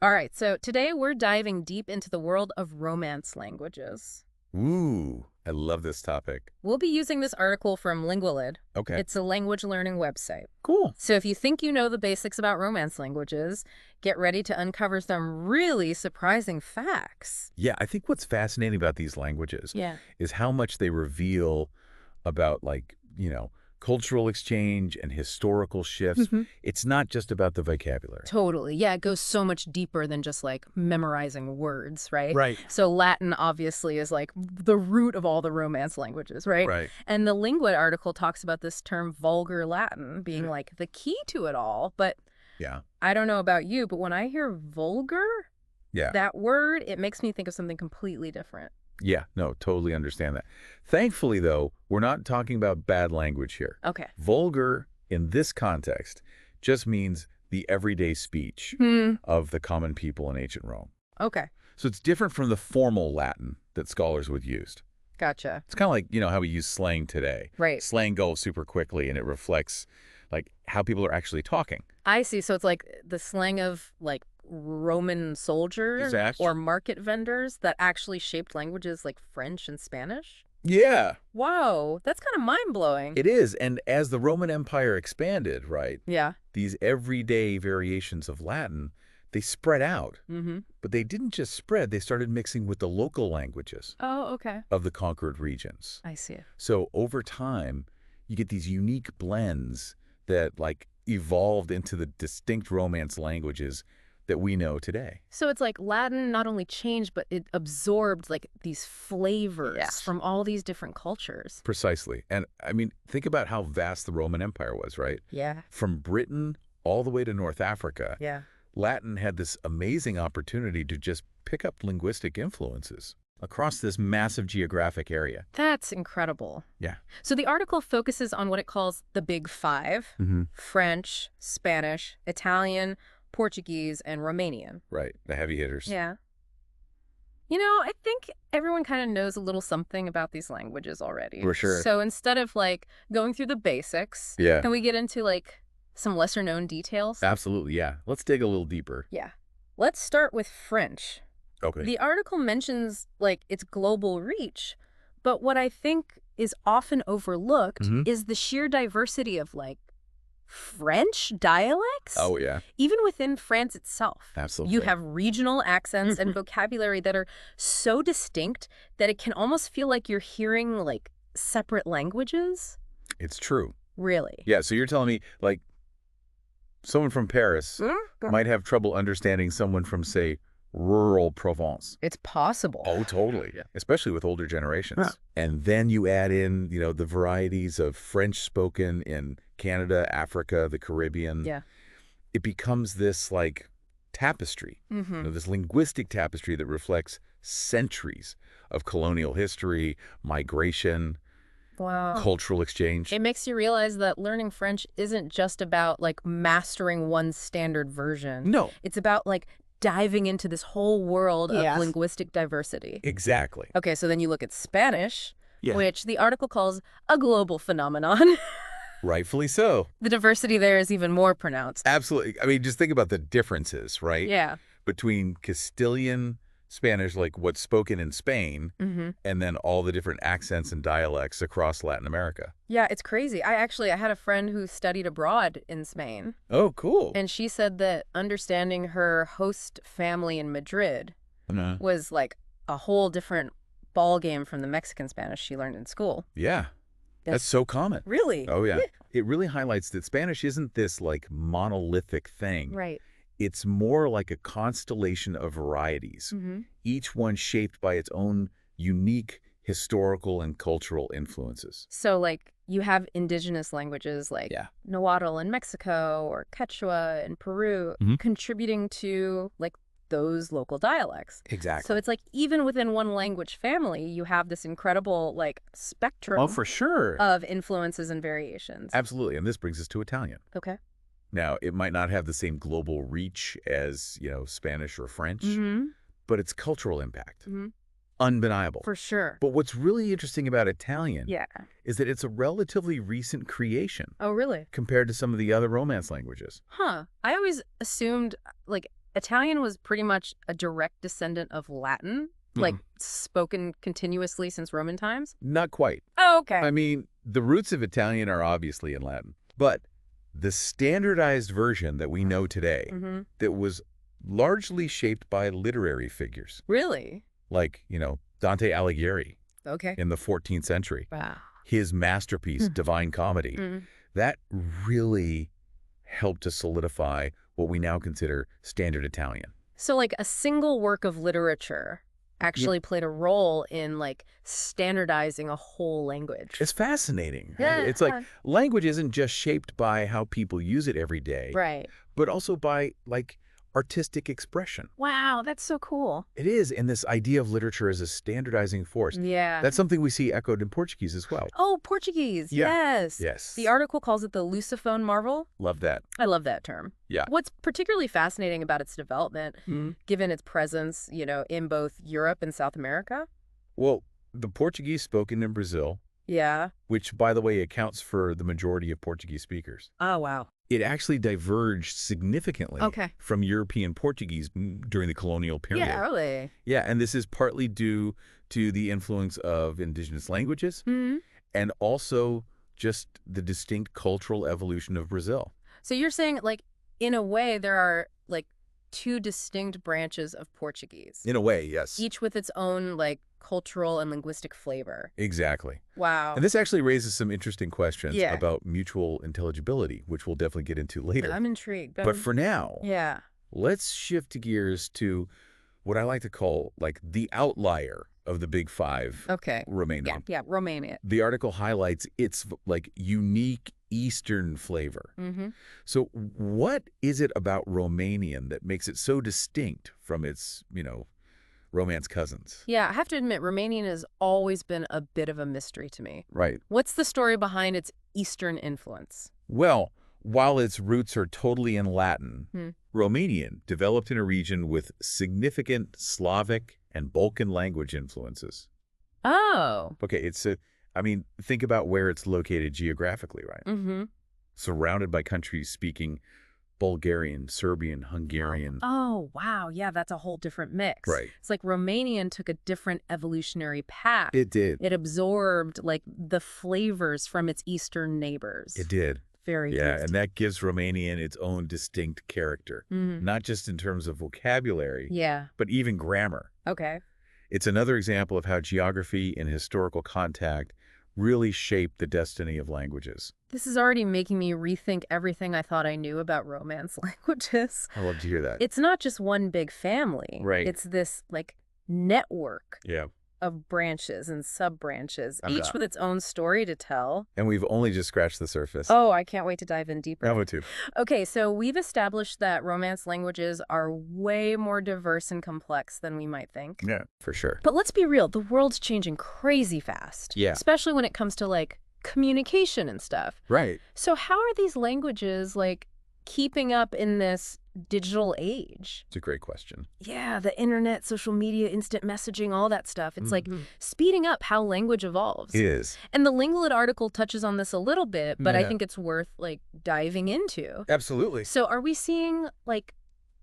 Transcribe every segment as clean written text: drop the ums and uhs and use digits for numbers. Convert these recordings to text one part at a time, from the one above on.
All right, so today we're diving deep into the world of Romance languages. Ooh, I love this topic. We'll be using this article from Lingualid. Okay, It's a language learning website. cool. So if you think you know the basics about Romance languages, get ready to uncover some really surprising facts. Yeah, I think what's fascinating about these languages Yeah. is how much they reveal about, cultural exchange and historical shifts. Hmm. It's not just about the vocabulary. Totally. Yeah, it goes so much deeper than just like memorizing words, right? Right. So Latin obviously is like the root of all the Romance languages, right? Right. And the Linguid article talks about this term Vulgar Latin being like the key to it all. But Yeah. I don't know about you, but when I hear vulgar, Yeah. that word, it makes me think of something completely different. Yeah. No, totally understand that. Thankfully, though, we're not talking about bad language here. Okay. Vulgar, in this context, just means the everyday speech of the common people in ancient Rome. Okay. So it's different from the formal Latin that scholars would use. Gotcha. It's kind of like, how we use slang today. Right. Slang goes super quickly, and it reflects, how people are actually talking. I see. So it's like the slang of like Roman soldiers Exactly. or market vendors that actually shaped languages like French and Spanish. Yeah, Wow, that's kind of mind-blowing. it is. And as the Roman Empire expanded, right, Yeah. these everyday variations of Latin, they spread out. Mm-hmm. But they didn't just spread, they started mixing with the local languages Oh, okay. of the conquered regions. I see. So over time, you get these unique blends that, evolved into the distinct Romance languages that we know today. So it's like Latin not only changed, but it absorbed like these flavors Yes. from all these different cultures. Precisely. And I mean, think about how vast the Roman Empire was, right? Yeah. From Britain all the way to North Africa, Yeah. Latin had this amazing opportunity to just pick up linguistic influences across this massive geographic area. That's incredible. Yeah. So the article focuses on what it calls the Big Five: Mm-hmm. French, Spanish, Italian, Portuguese, and Romanian. Right. The heavy hitters. Yeah. I think everyone kind of knows a little something about these languages already. For sure. So instead of like going through the basics, Yeah. can we get into like some lesser known details? Absolutely. Yeah. Let's dig a little deeper. Yeah. Let's start with French. Okay. The article mentions like its global reach, but what I think is often overlooked Mhm. is the sheer diversity of like French dialects. Oh, yeah. Even within France itself. Absolutely. You have regional accents and vocabulary that are so distinct that it can almost feel like you're hearing like separate languages. It's true. Really? Yeah. So you're telling me, someone from Paris might have trouble understanding someone from, say, rural Provence. It's possible. Oh, totally. Yeah. Especially with older generations. And then you add in, the varieties of French spoken in Canada, Africa, the Caribbean. Yeah. It becomes this, tapestry, Mm-hmm. this linguistic tapestry that reflects centuries of colonial history, migration, Wow. cultural exchange. It makes you realize that learning French isn't just about like mastering one standard version. No. It's about like diving into this whole world Yes. of linguistic diversity. Exactly. Okay, so then you look at Spanish, Yeah. which the article calls a global phenomenon. Rightfully so. The diversity there is even more pronounced. Absolutely. I mean, just think about the differences, right? Yeah. Between Castilian Spanish, like what's spoken in Spain, Mm-hmm. and then all the different accents and dialects across Latin America. Yeah, it's crazy. I had a friend who studied abroad in Spain, Oh, cool. and she said that understanding her host family in Madrid was like a whole different ball game from the Mexican Spanish she learned in school. Yeah. That's so common. Really? Oh, yeah. It really highlights that Spanish isn't this, monolithic thing. Right. It's more like a constellation of varieties, Mm-hmm. each one shaped by its own unique historical and cultural influences. So, like, you have indigenous languages like Yeah. Nahuatl in Mexico or Quechua in Peru Mhm. contributing to, like, those local dialects. Exactly. So it's like even within one language family, you have this incredible, like, spectrum Oh, for sure. of influences and variations. Absolutely. And this brings us to Italian. Okay. Now, it might not have the same global reach as, Spanish or French, Mm-hmm. but its cultural impact, Mhm. undeniable. For sure. But what's really interesting about Italian Yeah. is that it's a relatively recent creation Oh, really? compared to some of the other Romance languages. Huh. I always assumed, like, Italian was pretty much a direct descendant of Latin, like spoken continuously since Roman times? Not quite. Oh, okay. I mean, the roots of Italian are obviously in Latin, but the standardized version that we know today that was largely shaped by literary figures. Really? Like, Dante Alighieri Okay. in the 14th century. Wow. His masterpiece, Divine Comedy, that really helped to solidify what we now consider standard Italian. So like a single work of literature actually played a role in like standardizing a whole language. It's fascinating. Yeah. It's like language isn't just shaped by how people use it every day, Right. but also by like artistic expression. Wow, that's so cool. It is, and this idea of literature as a standardizing force. Yeah. That's something we see echoed in Portuguese as well. Oh, Portuguese. Yeah. Yes. Yes. The article calls it the Lusophone marvel. Love that. I love that term. Yeah. What's particularly fascinating about its development, given its presence, in both Europe and South America? Well, the Portuguese spoken in Brazil, Yeah. which, by the way, accounts for the majority of Portuguese speakers. Oh, wow. It actually diverged significantly from European Portuguese during the colonial period. Yeah, really. Yeah, and this is partly due to the influence of indigenous languages and also just the distinct cultural evolution of Brazil. So you're saying, like, in a way, there are, like, two distinct branches of Portuguese. In a way, yes. Each with its own, like, cultural and linguistic flavor. Exactly. Wow. And this actually raises some interesting questions Yeah. about mutual intelligibility, which we'll definitely get into later. I'm intrigued. But for now, Yeah. let's shift gears to what I like to call like the outlier of the big five, Okay. Romanian. Yeah, Romanian. The article highlights its like unique Eastern flavor. So what is it about Romanian that makes it so distinct from its, Romance cousins? Yeah, I have to admit, Romanian has always been a bit of a mystery to me. Right. What's the story behind its Eastern influence? Well, while its roots are totally in Latin, Romanian developed in a region with significant Slavic and Balkan language influences. Oh. Okay, think about where it's located geographically, right? Surrounded by countries speaking Bulgarian, Serbian, Hungarian. Oh, wow. Yeah, that's a whole different mix. Right. It's like Romanian took a different evolutionary path. It did. It absorbed, like, the flavors from its Eastern neighbors. It did. Very Yeah, tasty. and that gives Romanian its own distinct character, not just in terms of vocabulary, Yeah. but even grammar. Okay. It's another example of how geography and historical contact really shape the destiny of languages. This is already making me rethink everything I thought I knew about Romance languages. I love to hear that. It's not just one big family. Right. It's this, like, network Yeah. of branches and sub-branches, I'm each not. with its own story to tell. And we've only just scratched the surface. Oh, I can't wait to dive in deeper. Bravo too. Okay, so we've established that Romance languages are way more diverse and complex than we might think. Yeah, for sure. But let's be real, the world's changing crazy fast. Yeah. Especially when it comes to, like, communication and stuff. Right. So how are these languages, like, keeping up in this digital age? It's a great question. Yeah, the internet, social media, instant messaging, all that stuff. It's like speeding up how language evolves. It is. And the Lingualid article touches on this a little bit, but I Yeah. think it's worth, like, diving into. Absolutely. So are we seeing, like,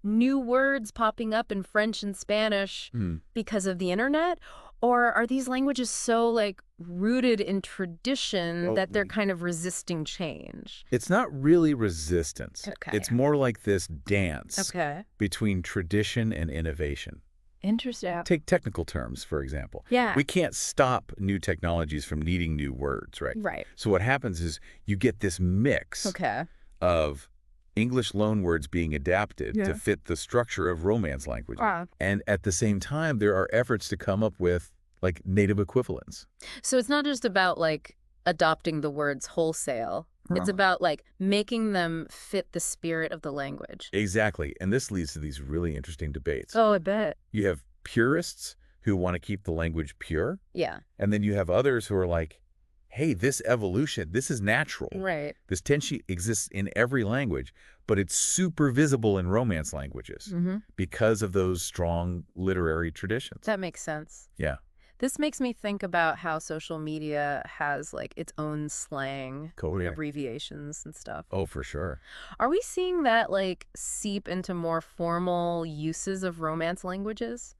new words popping up in French and Spanish because of the internet? Or are these languages so, like, rooted in tradition that they're kind of resisting change? It's not really resistance. Okay. It's more like this dance Okay. between tradition and innovation. Interesting. Take technical terms, for example. Yeah. We can't stop new technologies from needing new words, right? Right. So what happens is you get this mix Okay. of English loanwords being adapted Yeah. to fit the structure of Romance language. Wow. And at the same time, there are efforts to come up with like native equivalents. So it's not just about, like, adopting the words wholesale. It's about, like, making them fit the spirit of the language. Exactly. And this leads to these really interesting debates. Oh, I bet. You have purists who want to keep the language pure. Yeah. And then you have others who are like, hey, this evolution, this is natural. Right. This tension exists in every language, but it's super visible in Romance languages because of those strong literary traditions. That makes sense. Yeah. This makes me think about how social media has like its own slang, abbreviations and stuff. Oh, for sure. Are we seeing that like seep into more formal uses of Romance languages?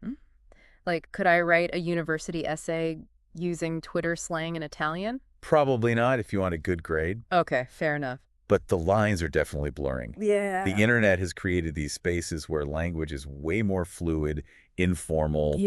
Like, could I write a university essay using Twitter slang in Italian? Probably not if you want a good grade. Okay, fair enough. But the lines are definitely blurring. Yeah. The internet has created these spaces where language is way more fluid, informal,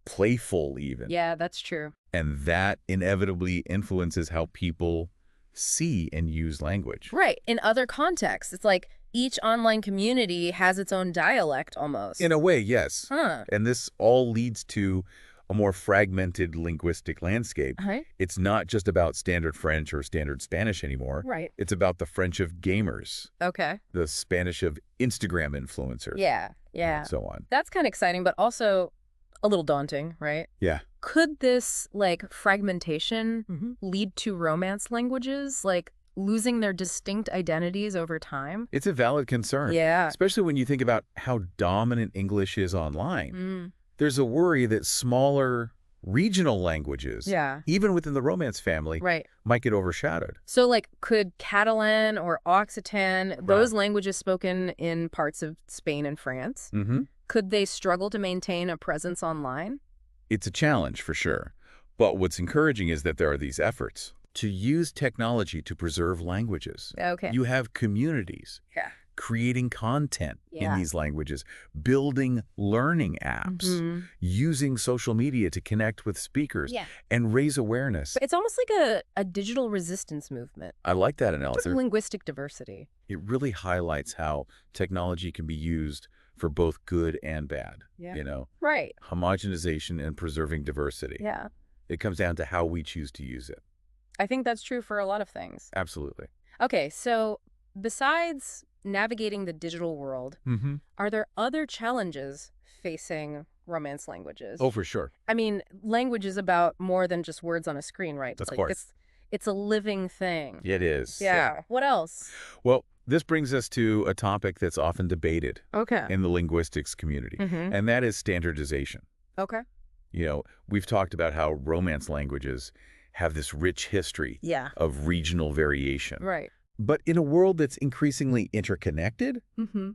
playful even. Yeah, that's true. And that inevitably influences how people see and use language. Right. In other contexts, it's like each online community has its own dialect almost. In a way, yes. Huh. And this all leads to a more fragmented linguistic landscape. Right. It's not just about standard French or standard Spanish anymore. Right. It's about the French of gamers. Okay. The Spanish of Instagram influencers. Yeah. And so on. That's kind of exciting, but also a little daunting, right? Yeah. Could this, like, fragmentation lead to Romance languages, like, losing their distinct identities over time? It's a valid concern. Yeah. Especially when you think about how dominant English is online. There's a worry that smaller regional languages, even within the Romance family, might get overshadowed. So, like, could Catalan or Occitan, those languages spoken in parts of Spain and France, could they struggle to maintain a presence online? It's a challenge, for sure. But what's encouraging is that there are these efforts to use technology to preserve languages. Okay. You have communities creating content in these languages, building learning apps, using social media to connect with speakers and raise awareness. But it's almost like a digital resistance movement. I like that analysis. Linguistic diversity. It really highlights how technology can be used for both good and bad, you know? Right. Homogenization and preserving diversity. Yeah. It comes down to how we choose to use it. I think that's true for a lot of things. Absolutely. Okay, so besides navigating the digital world, are there other challenges facing Romance languages? Oh, for sure. I mean, language is about more than just words on a screen, right? Of course. It's a living thing. It is. Yeah. What else? Well, this brings us to a topic that's often debated in the linguistics community, and that is standardization. Okay. You know, we've talked about how Romance languages have this rich history of regional variation. Right. But in a world that's increasingly interconnected,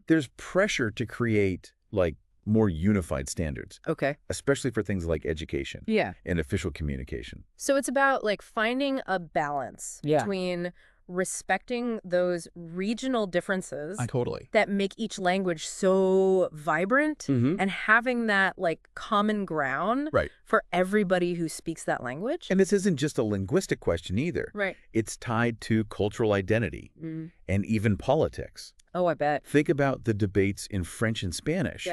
there's pressure to create, like, more unified standards. Okay. Especially for things like education and official communication. So it's about, like, finding a balance between respecting those regional differences that make each language so vibrant and having that, like, common ground for everybody who speaks that language. And this isn't just a linguistic question either. Right. It's tied to cultural identity and even politics. Oh, I bet. Think about the debates in French and Spanish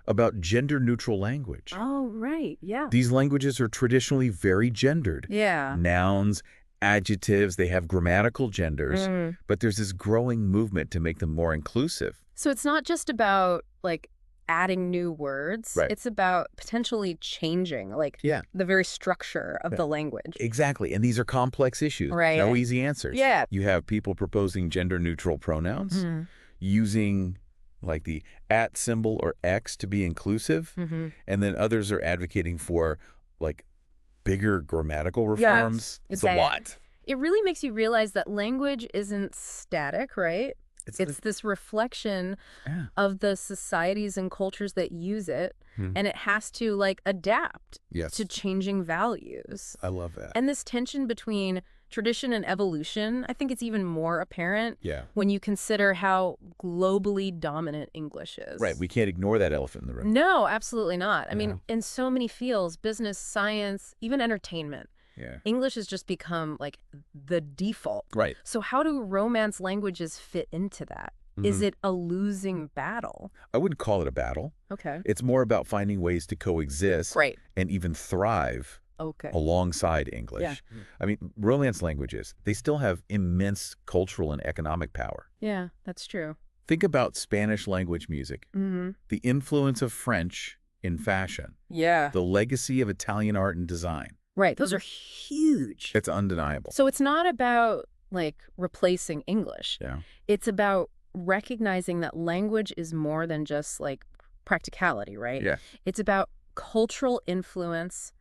about gender-neutral language. Oh, right. Yeah. These languages are traditionally very gendered. Yeah. Nouns, adjectives, they have grammatical genders, but there's this growing movement to make them more inclusive. So it's not just about, like, adding new words. Right. It's about potentially changing, like, the very structure of the language. Exactly. And these are complex issues. Right. No easy answers. Yeah. You have people proposing gender-neutral pronouns, using, like, the @ symbol or X to be inclusive, and then others are advocating for, like, bigger grammatical reforms. It's a lot. It really makes you realize that language isn't static, right? It's this reflection of the societies and cultures that use it, and it has to, like, adapt to changing values. I love that. And this tension between tradition and evolution, I think it's even more apparent when you consider how globally dominant English is. Right. We can't ignore that elephant in the room. No, absolutely not. I mean, in so many fields, business, science, even entertainment, English has just become, like, the default. Right. So how do Romance languages fit into that? Is it a losing battle? I wouldn't call it a battle. Okay. It's more about finding ways to coexist and even thrive alongside English. Yeah. I mean, Romance languages, they still have immense cultural and economic power. Yeah, that's true. Think about Spanish language music, the influence of French in fashion, the legacy of Italian art and design. Right. Those are huge. It's undeniable. So it's not about, like, replacing English. It's about recognizing that language is more than just, like, practicality, right? It's about cultural influence,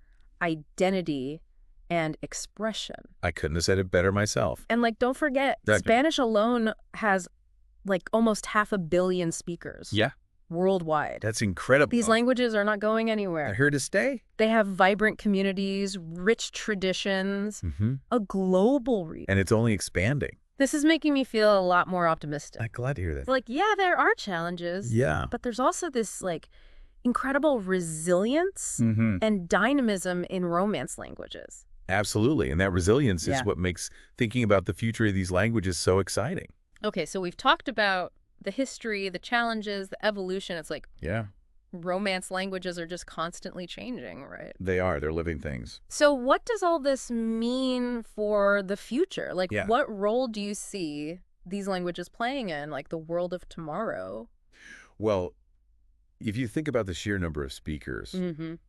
identity and expression. I couldn't have said it better myself. And like, don't forget, Spanish alone has like almost 500 million speakers. Yeah. Worldwide. That's incredible. These languages are not going anywhere. They're here to stay. They have vibrant communities, rich traditions, a global reach. And it's only expanding. This is making me feel a lot more optimistic. I'm glad to hear that. It's like, yeah, there are challenges. Yeah. But there's also this like incredible resilience and dynamism in Romance languages. Absolutely. And that resilience is what makes thinking about the future of these languages so exciting. Okay, so we've talked about the history, the challenges, the evolution. It's like Romance languages are just constantly changing, right? They are. They're living things. So what does all this mean for the future? Like, what role do you see these languages playing in, like, the world of tomorrow? Well, if you think about the sheer number of speakers,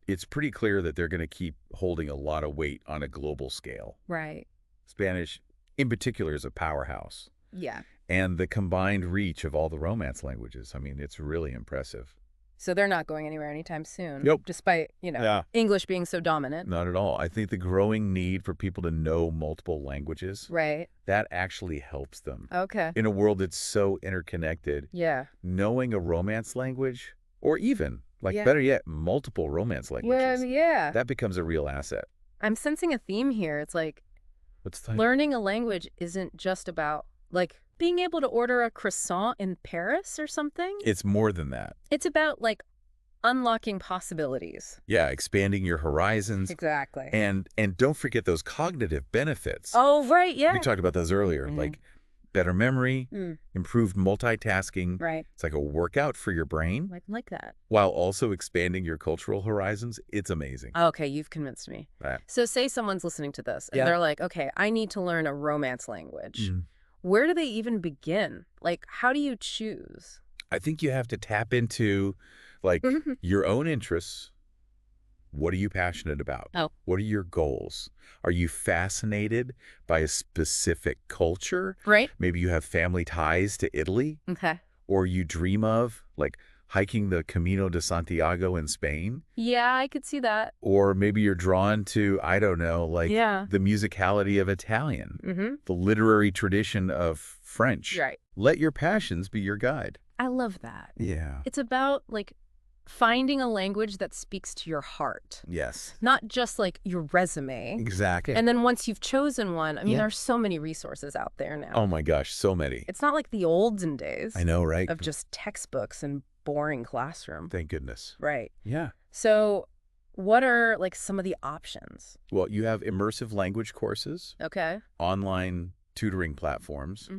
it's pretty clear that they're going to keep holding a lot of weight on a global scale. Right. Spanish, in particular, is a powerhouse. Yeah. And the combined reach of all the Romance languages, I mean, it's really impressive. So they're not going anywhere anytime soon. Nope. Despite, English being so dominant. Not at all. I think the growing need for people to know multiple languages, that actually helps them. Okay. In a world that's so interconnected, knowing a Romance language, or even, better yet, multiple Romance languages, that becomes a real asset. I'm sensing a theme here. It's like, learning a language isn't just about, like, being able to order a croissant in Paris or something. It's more than that. It's about, like, unlocking possibilities. Yeah, expanding your horizons. Exactly. And don't forget those cognitive benefits. Oh, right, yeah. We talked about those earlier, like better memory, improved multitasking. Right. It's like a workout for your brain. I like that. While also expanding your cultural horizons. It's amazing. Okay, you've convinced me. Right. So say someone's listening to this, and they're like, okay, I need to learn a Romance language. Where do they even begin? Like, how do you choose? I think you have to tap into, like, your own interests. What are you passionate about? Oh. What are your goals? Are you fascinated by a specific culture? Right. Maybe you have family ties to Italy. Okay. Or you dream of, like, hiking the Camino de Santiago in Spain. Yeah, I could see that. Or maybe you're drawn to, I don't know, like the musicality of Italian, the literary tradition of French. Right. Let your passions be your guide. I love that. Yeah. It's about, like, finding a language that speaks to your heart. Yes. Not just, like, your resume. Exactly. And then once you've chosen one, I mean, there are so many resources out there now. Oh, my gosh, so many. It's not like the olden days. I know, right? Of just textbooks and boring classroom. Thank goodness. Right. Yeah. So what are, like, some of the options? Well, you have immersive language courses. Okay. Online tutoring platforms.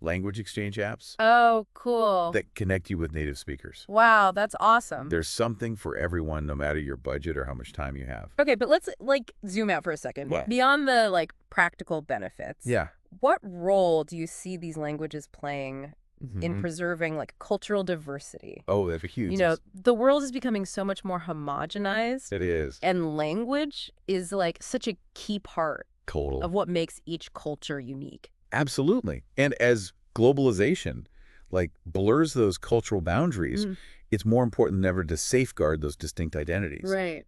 Language exchange apps. Oh, cool. That connect you with native speakers. Wow, that's awesome. There's something for everyone, no matter your budget or how much time you have. Okay, but let's, like, zoom out for a second. What? Beyond the, like, practical benefits. Yeah. What role do you see these languages playing in preserving, like, cultural diversity? Oh, that's huge. You know, the world is becoming so much more homogenized. It is. And language is, like, such a key part Total. of what makes each culture unique. Absolutely. And as globalization, like, blurs those cultural boundaries, it's more important than ever to safeguard those distinct identities. Right.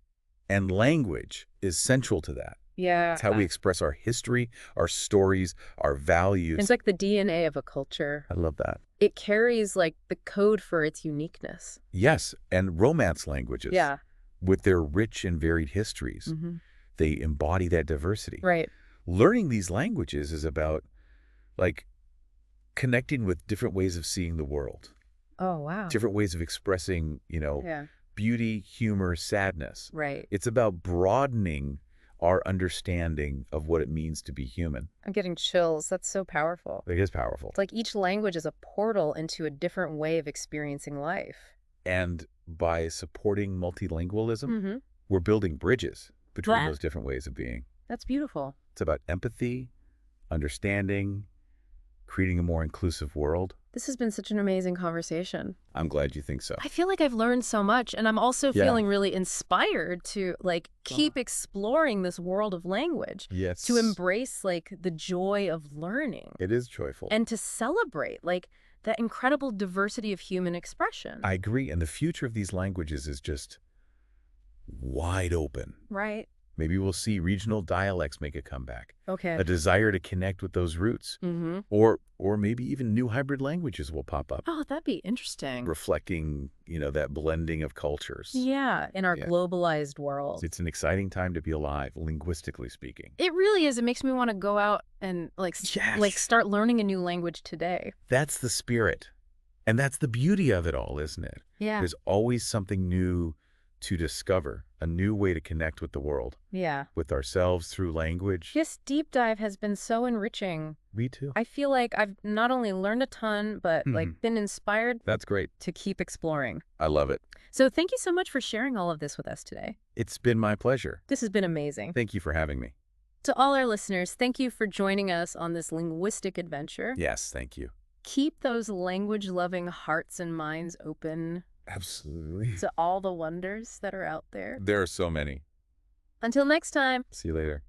And language is central to that. Yeah. It's how we express our history, our stories, our values. It's like the DNA of a culture. I love that. It carries, like, the code for its uniqueness. Yes, and Romance languages. Yeah. With their rich and varied histories, they embody that diversity. Right. Learning these languages is about, like, connecting with different ways of seeing the world. Oh, wow. Different ways of expressing, beauty, humor, sadness. Right. It's about broadening our understanding of what it means to be human. I'm getting chills. That's so powerful. It is powerful. It's like each language is a portal into a different way of experiencing life. And by supporting multilingualism, we're building bridges between those different ways of being. That's beautiful. It's about empathy, understanding, creating a more inclusive world. This has been such an amazing conversation. I'm glad you think so. I feel like I've learned so much, and I'm also feeling really inspired to, like, keep exploring this world of language. Yes. To embrace, like, the joy of learning. It is joyful. And to celebrate, like, that incredible diversity of human expression. I agree. And the future of these languages is just wide open. Right. Maybe we'll see regional dialects make a comeback. Okay. A desire to connect with those roots. Or maybe even new hybrid languages will pop up. Oh, that'd be interesting. Reflecting, that blending of cultures. Yeah, in our globalized world. It's an exciting time to be alive, linguistically speaking. It really is. It makes me want to go out and start learning a new language today. That's the spirit. And that's the beauty of it all, isn't it? Yeah. There's always something new to discover, a new way to connect with the world. Yeah. With ourselves through language. This deep dive has been so enriching. Me too. I feel like I've not only learned a ton, but been inspired. That's great. To keep exploring. I love it. So thank you so much for sharing all of this with us today. It's been my pleasure. This has been amazing. Thank you for having me. To all our listeners, thank you for joining us on this linguistic adventure. Yes, thank you. Keep those language-loving hearts and minds open. Absolutely. To all the wonders that are out there. There are so many. Until next time. See you later.